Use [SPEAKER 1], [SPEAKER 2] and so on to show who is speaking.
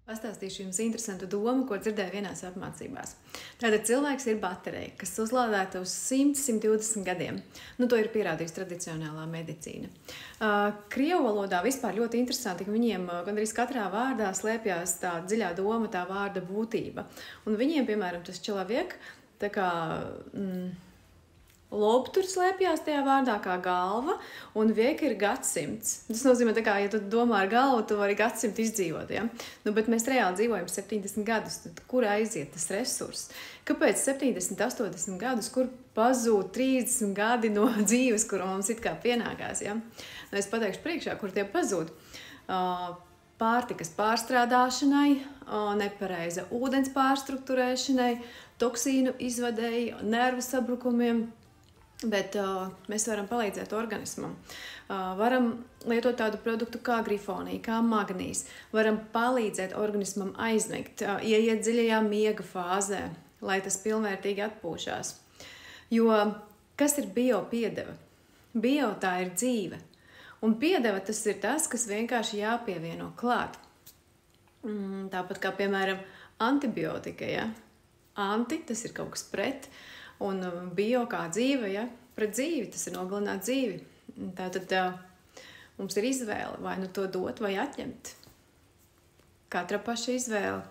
[SPEAKER 1] Pastāstīšu jums interesantu domu, ko dzirdēju vienās apmācībās. Tātad cilvēks ir baterija, kas uzlādēta uz 100–120 gadiem. To ir pierādījusi tradicionālā medicīna. Krievu valodā vispār ļoti interesanti, ka viņiem gandrīz katrā vārdā slēpjās tā dziļā doma, tā vārda būtība. Un viņiem, piemēram, tas человек, tā kā... Lobtur slēpjās tajā vārdā kā galva, un viek ir gadsimts. Tas nozīmē, ka, ja tu domā ar galvu, tu vari gadsimtu izdzīvot. Ja? Bet mēs reāli dzīvojam 70 gadus. Tad kur aiziet tas resurss? Kāpēc 70, 80 gadus, kur pazūd 30 gadi no dzīves, kuru mums it kā pienākās? Ja? Es pateikšu priekšā, kur tie pazūd. Pārtikas pārstrādāšanai, nepareiza ūdens pārstruktūrēšanai, toksīnu izvadēji, nervu sabrukumiem. Bet mēs varam palīdzēt organismam. Varam lietot tādu produktu kā grifonija, kā magnīs. Varam palīdzēt organismam aizmigt, ieiet dziļajā miega fāzē, lai tas pilnvērtīgi atpūšās. Jo kas ir biopiedeva? Bio tā ir dzīve. Un piedeva tas ir tas, kas vienkārši jāpievieno klāt. Tāpat kā, piemēram, antibiotika. Ja? Anti, tas ir kaut kas pret. Un bio kā dzīve, ja? Pret dzīvi, tas ir nogalināt dzīvi. Tātad mums ir izvēle, vai nu to dot, vai atņemt. Katra paša izvēle.